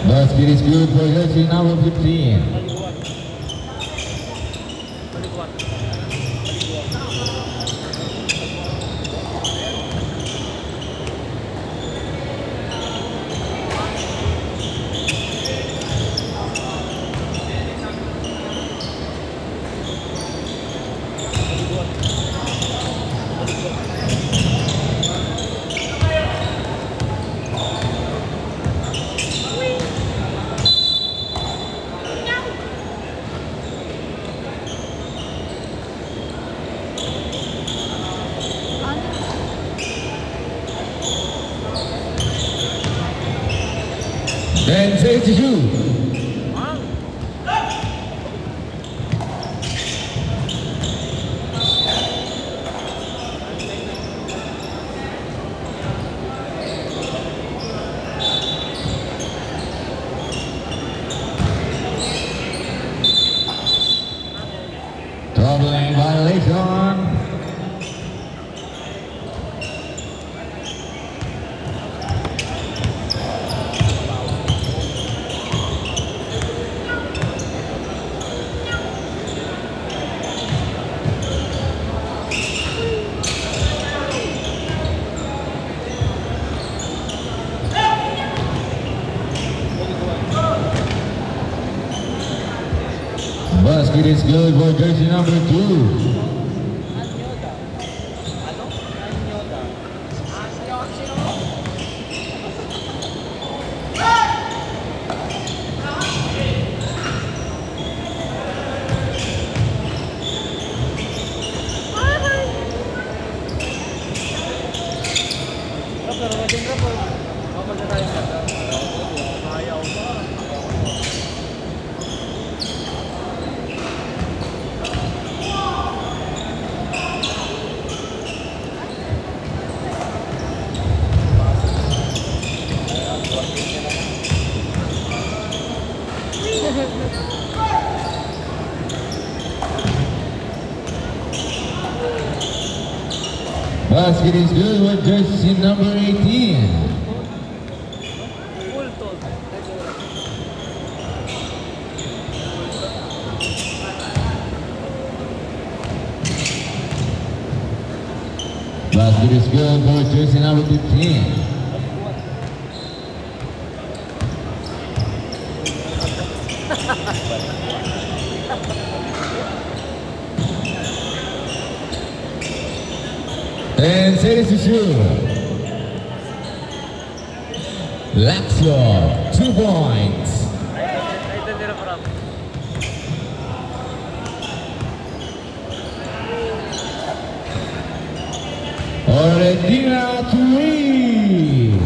Basket is good for jersey number 15. And 32. Troubling violation. Basket is good for jersey number 2. Basket is good with jersey number 18. Basket is good for jersey number 15. And series to shoot. Laxo, 2 points. Oredina 3.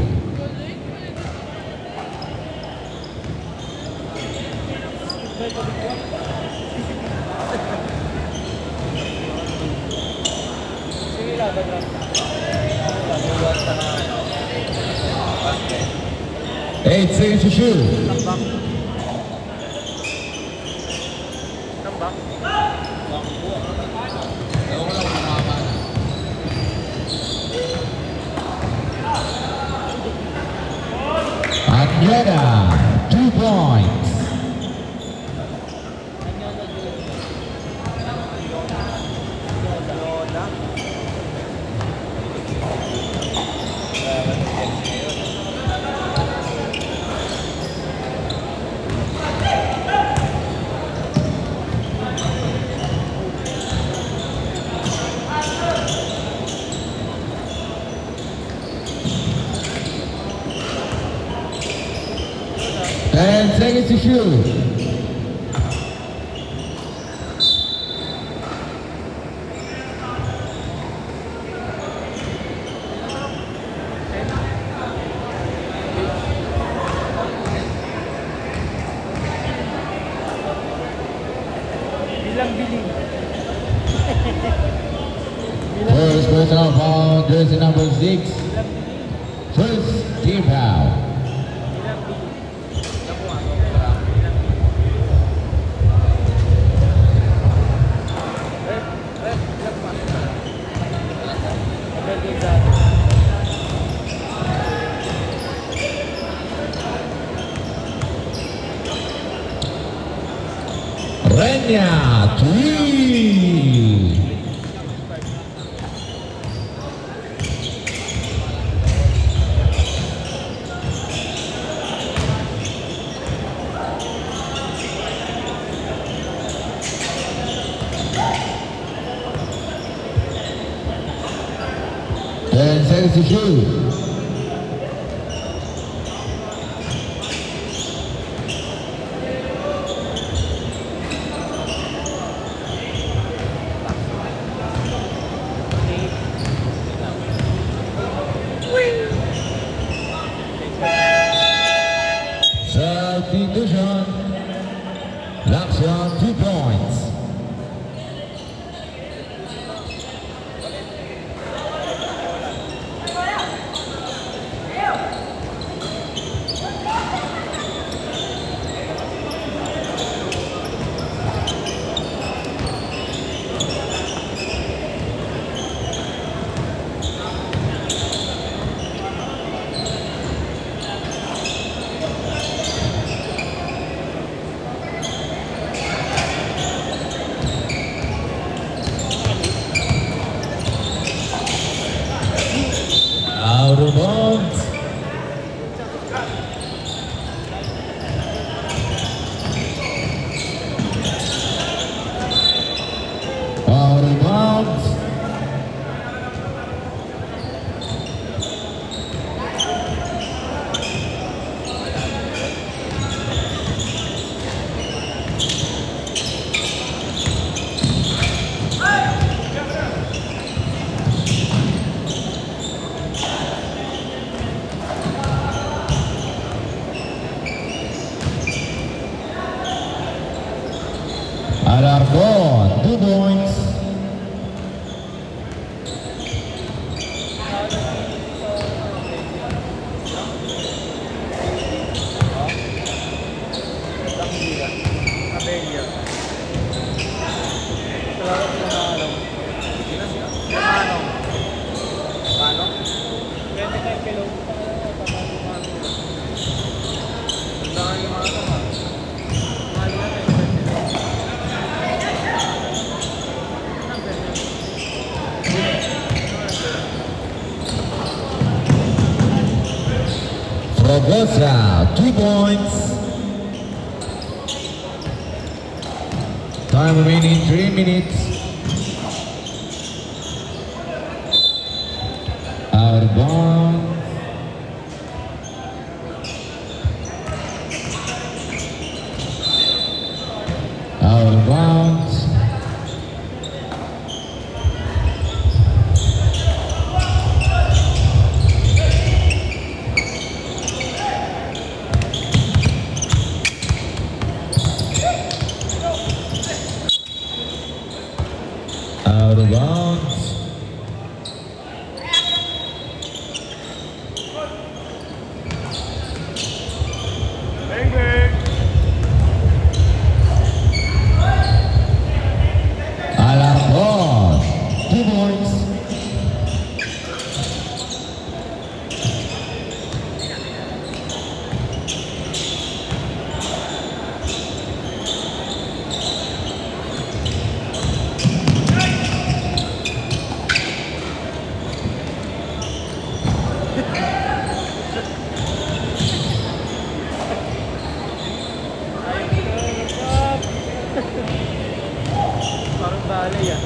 Eight seconds to shoot. Agneta, 2 points. And seconds to shoot. First personal foul, jersey number 6. First team foul. Renya, 3. Ten seconds to shoot. Substitution. Lakshan, 2 points. Out of bounds. Out of bounds. Alarcón, 2 points. Fragosa, 2 points. Time remaining 3 minutes. Out of bounds. Out of bounds. Out of bounds. Alarcón, 2 points. Parang balay ah.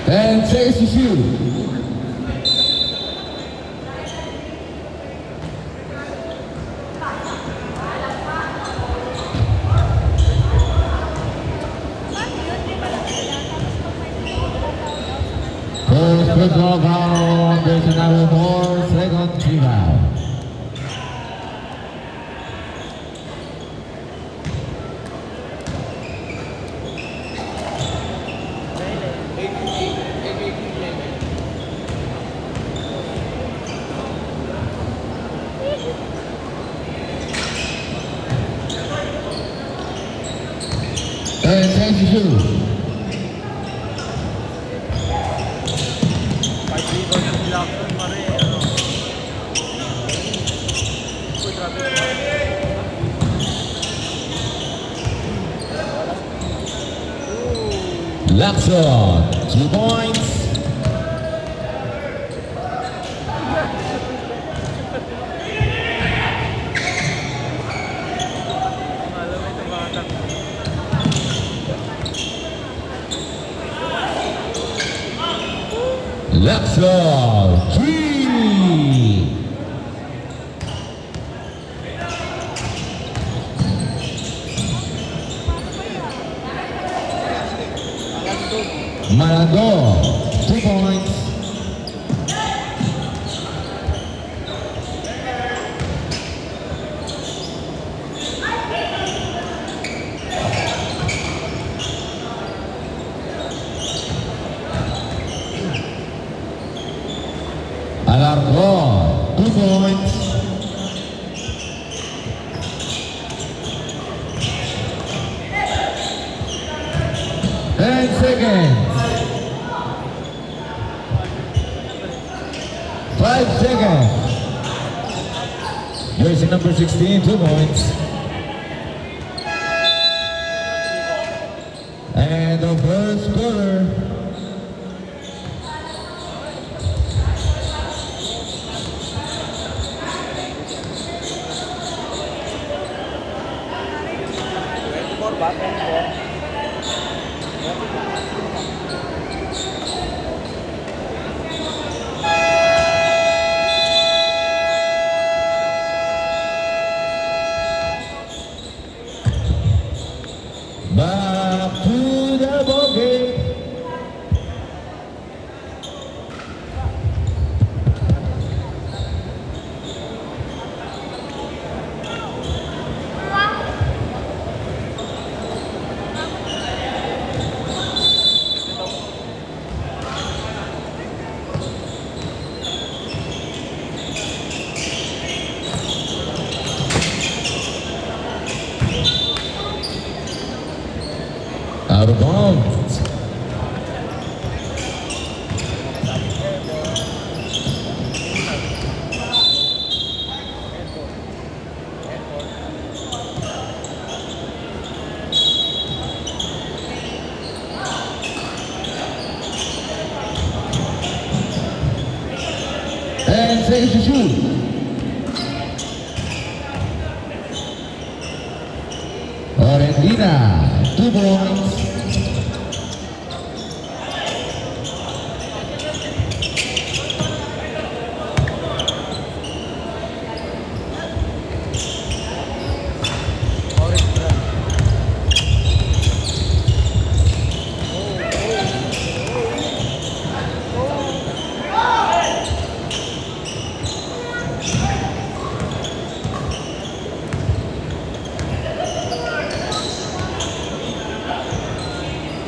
And takes the shoot. First personal foul on person number 4, second team foul. And takes the shoot. Lacson, 2 points. Lacson, 3. Marando, 2 points. Alarcón, 2 points. And seconds. 5 seconds. Jersey number 16, 2 points. And the first quarter. Back to the ball game. Out of bounds. And saves to shoot. Argentina, 2 points.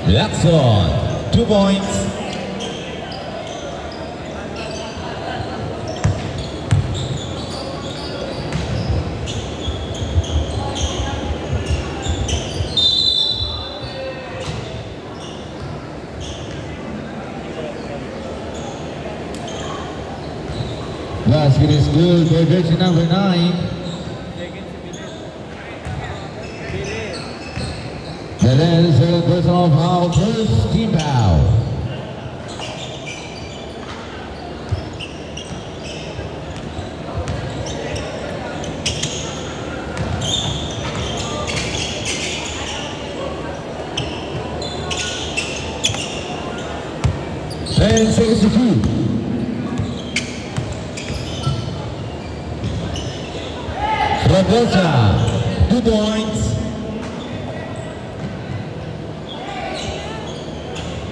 Lacson, 2 points. Basket is good for jersey number 9. That is a personal foul, first team foul. And 6 to 2. Raposa, 2 points.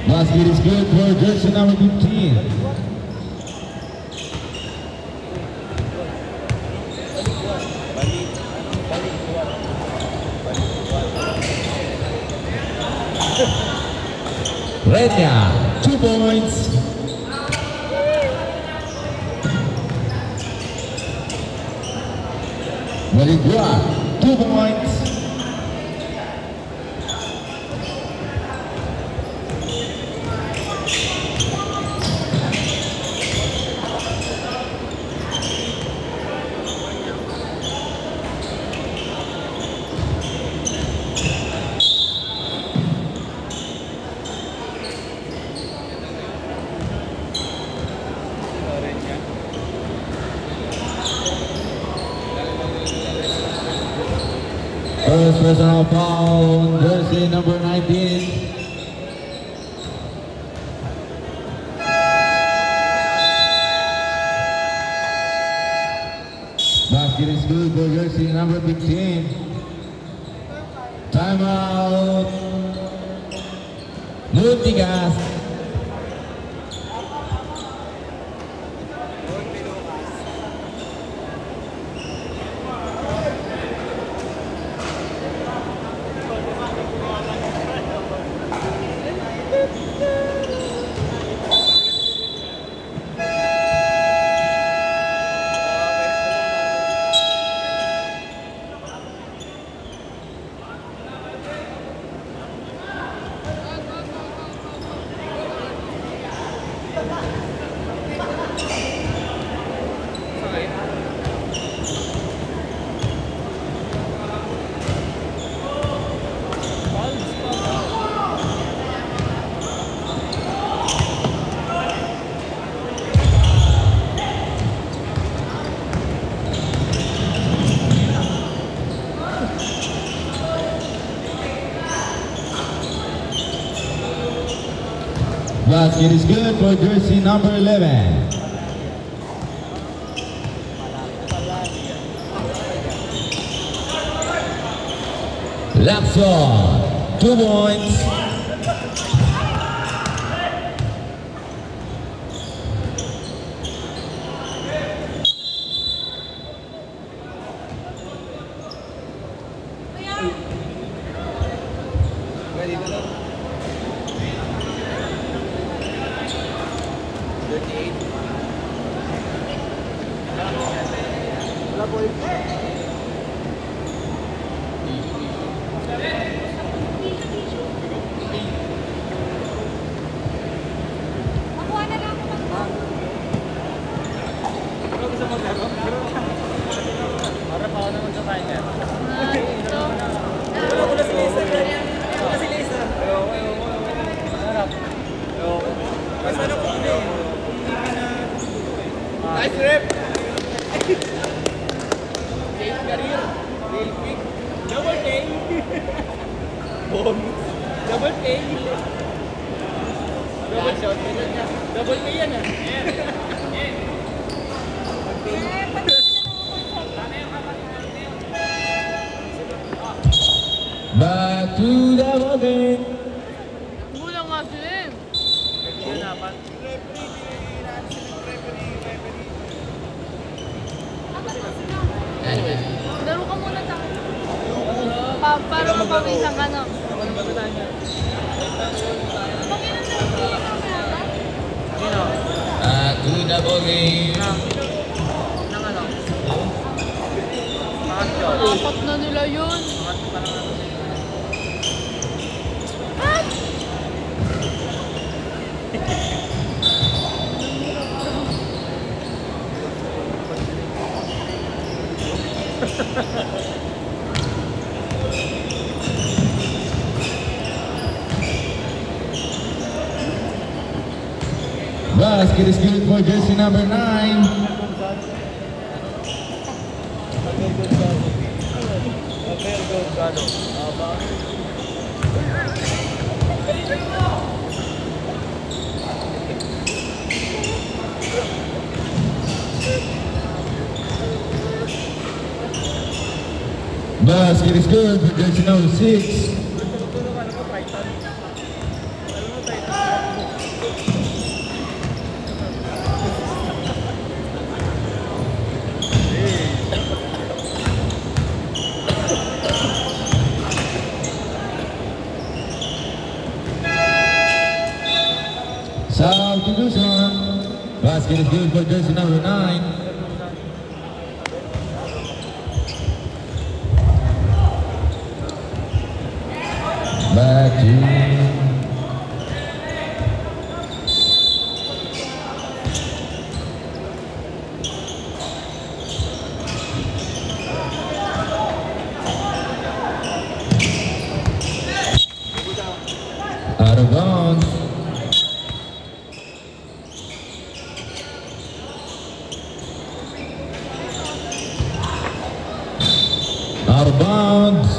Basket is good for jersey number 15. Renya, 2 points. Maligua, 2 points. Now foul, jersey number 19. Basket is good for jersey number 15. Timeout. Multigas. Basket is good for jersey number 11. Lapson, 2 points. Nice rep! Safe career. Real quick. Double K. Bonus. Double K. Double shot. Double K yan ah. Back to double game. Gulang nga sila eh. Yun dapat. Laro ka muna tayo. Para mapawisan ka no. Back to double game. Nang ano? Apat na nila yun. Basket is good for jersey number 9. Basket is good for jersey number 6. Substitution. Basket is good for jersey number 9. Back to out of bounds. Out of bounds.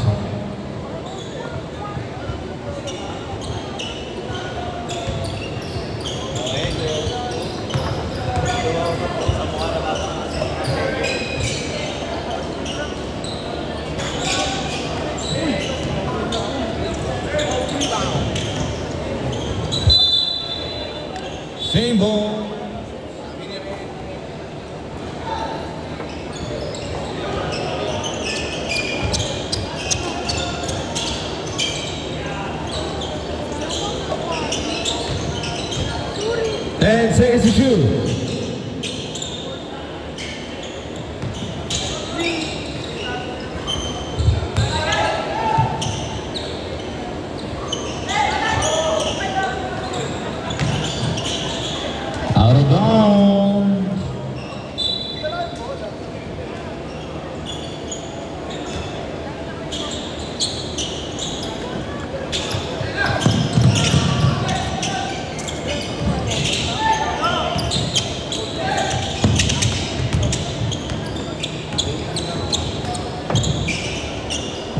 Same ball. And seconds to shoot. Out of bounds.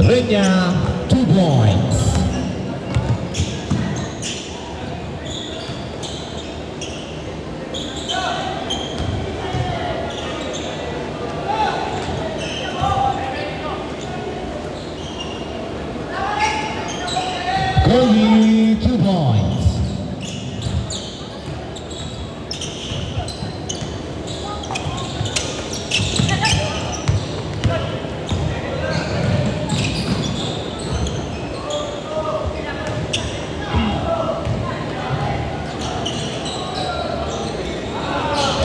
Renya, 2 points. Kogi, 2 points.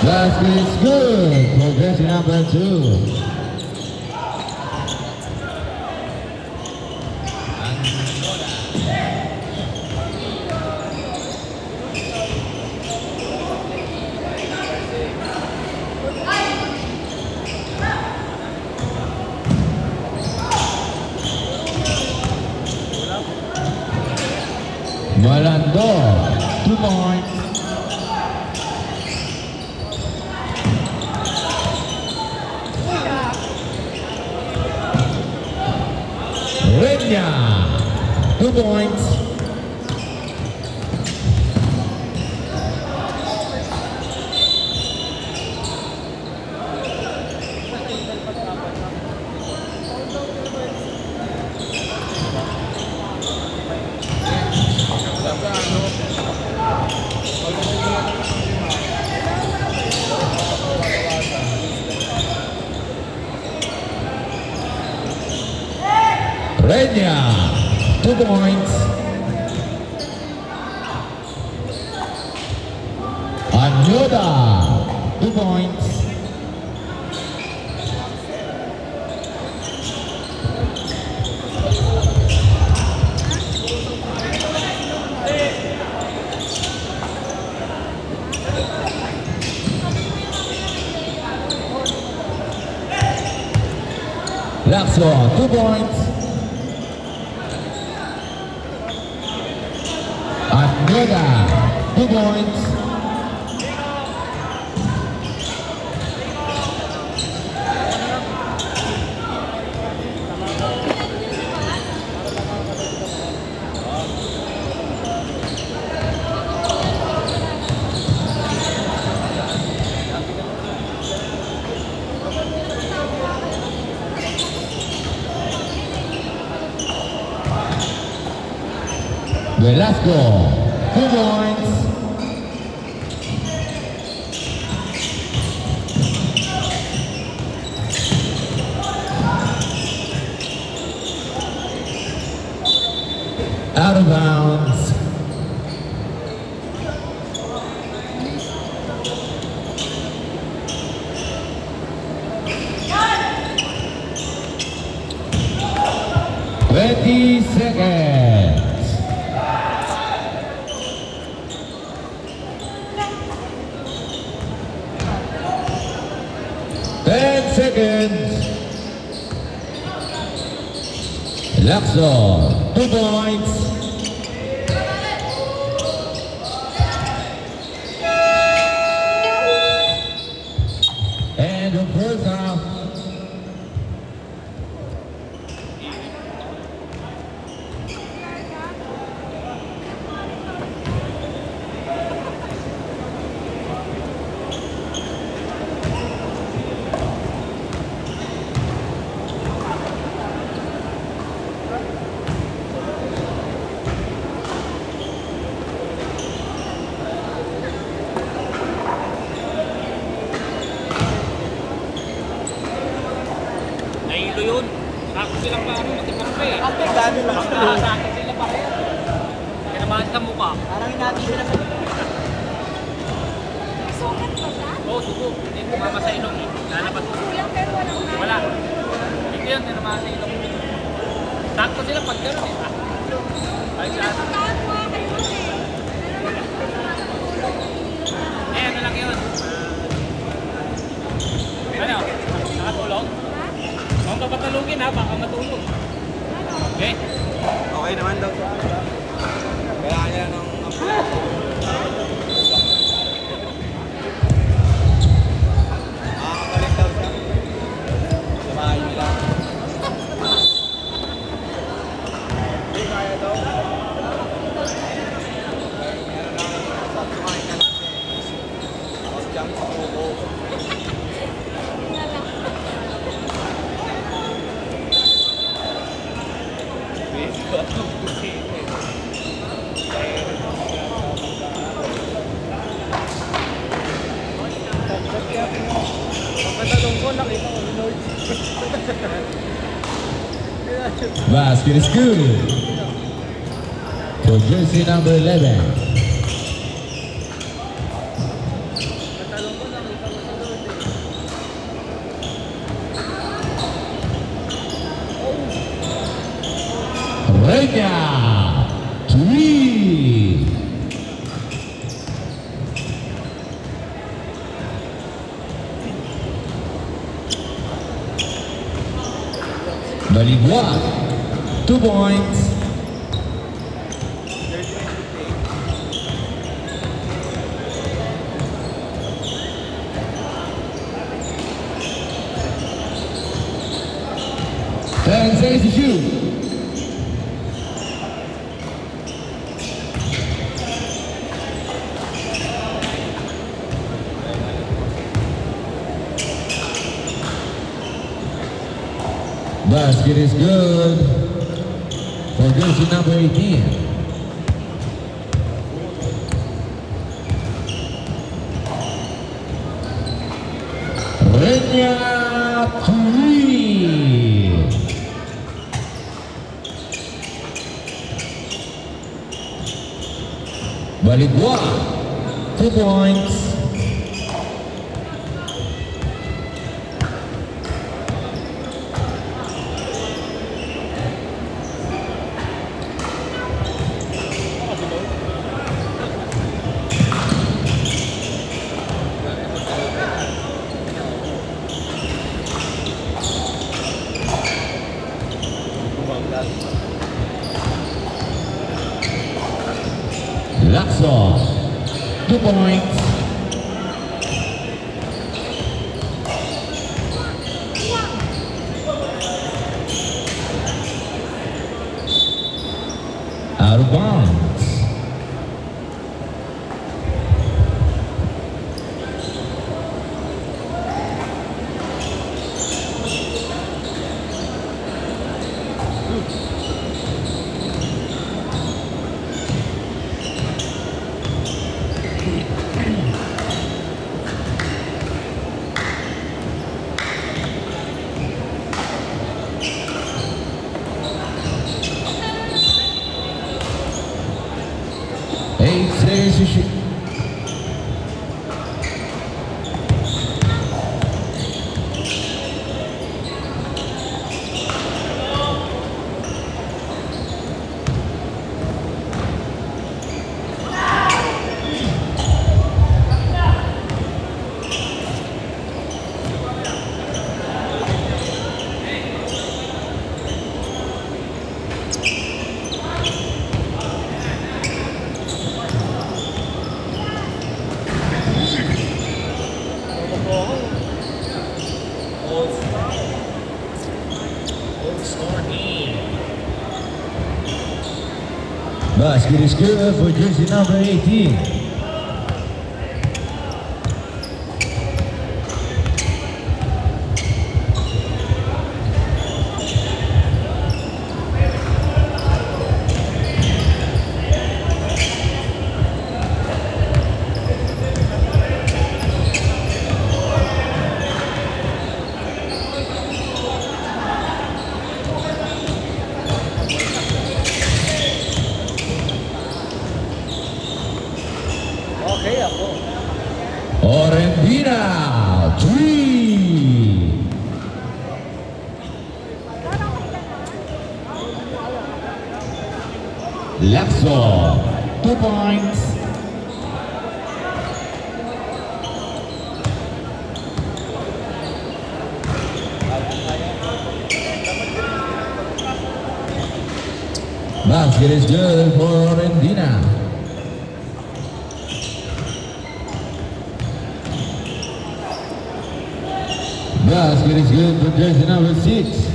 Basket is good. Progression number 2. Malando, 2 points. Renya, 2 points. Renya, 2 points. Anyoda, 2 points. Lakso, 2 points. Anyoda, 2 points. Velasco, 2 points. Out of bounds. Twenty seconds. 10 seconds. Lakso, 2 points. And the first half. dami lang. Nakasakit sila pa rin. Kinamahan sa mukha. Parang hinati sila sa mukha. Sukat ba siya? Oo, suko. Hindi kumama sa ilong. Lalapat ko. Kulang pero walang kaya. Wala. Hindi yan, tinamahan sa ilong. Sakto sila pag gano'n eh. Balik sa atin. Taon mo kayo eh. Eh, ano lang yun? Ano? Nakatulog? Huwag ka patalugin ha, baka matulog. Okay? Okay naman daw siya. Kailangan niya ng makakabalik daw siya. Sa bahay nila. Hindi kaya daw. Meron lang sa kumain ka lang. Tapos jump sa kuko. Basket is good for jersey number 11. Renya, 3. Baligwa, 2 points. And says to shoot. Basket is good for jersey number 18. Renya, 3. Baligwa, 2 points. Lakso, 2 points. Out of bounds. Basket is good for jersey number 18. Ordina, 3. Laxo, 2 points. Basket is good for Ordina. Basket is good for jersey number 6.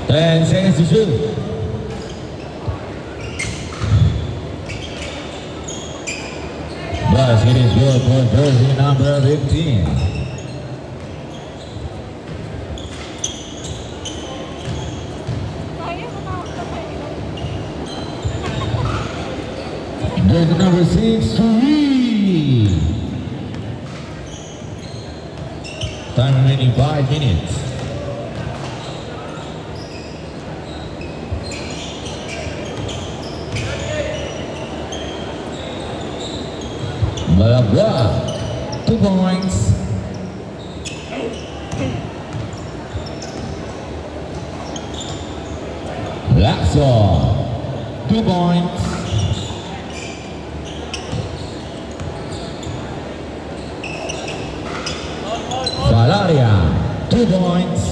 And seconds to shoot. Basket is good for jersey number 15. Jersey number 6, 3. Time remaining 5 minutes. Malagua, 2 points. Laxo, 2 points. Valaria, 2 points.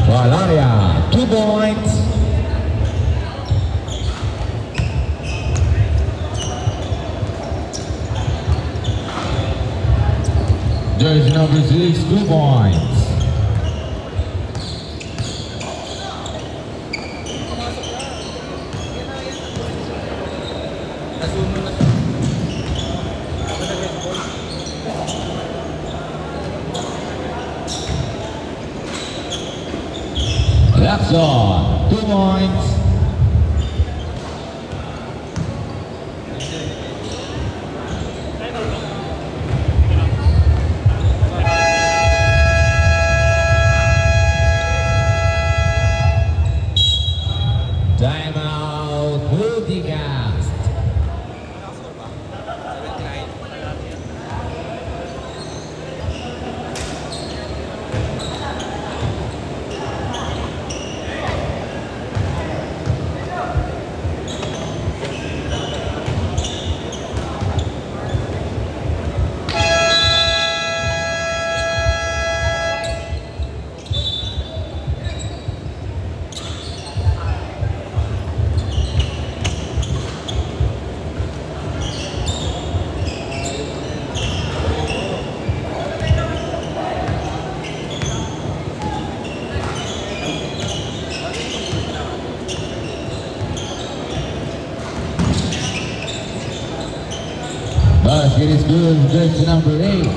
Valaria, 2 points. Jersey number 6, 2 points. Laxo, 2 points. Timeout, Multicast. Basket is good, jersey number 8.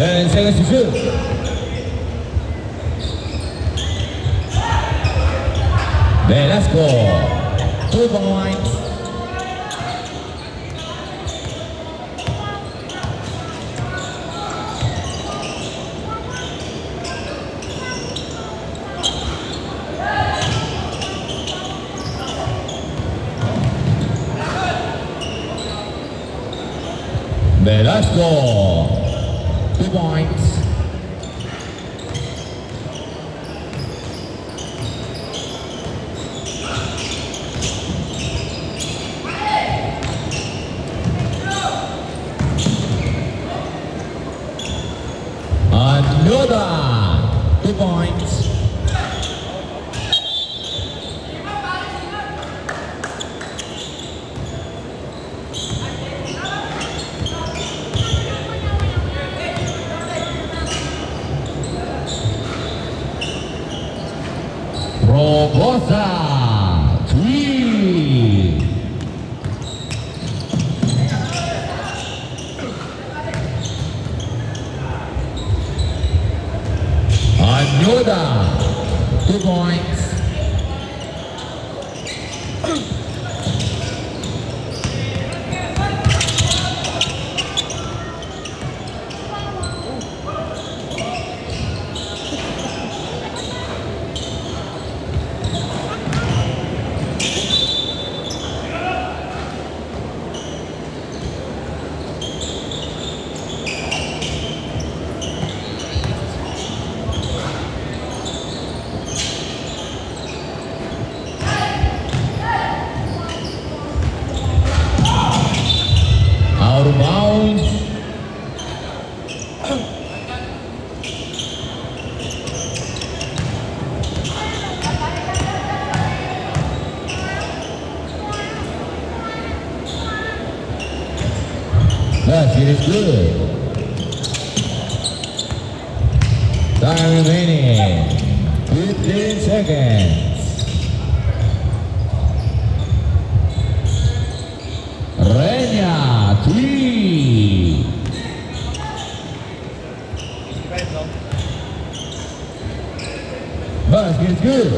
And seconds to shoot. Velasco, 2 points. Velasco, 2 points. Anyuda, 2 points. Robosa, 3. Anyuda, 2 points. Out of bounds. Basket is good. Time remaining 15 seconds. Renya, 3. Basket is good.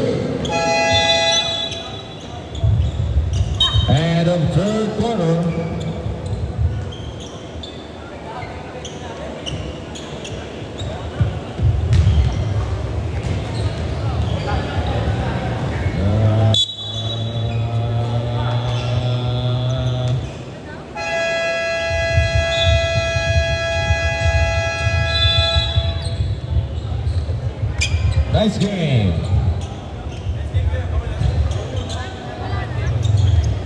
End of third quarter. Nice game.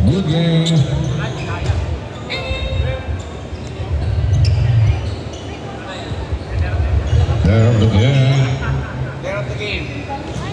Good game. Player of the game. Player of the game.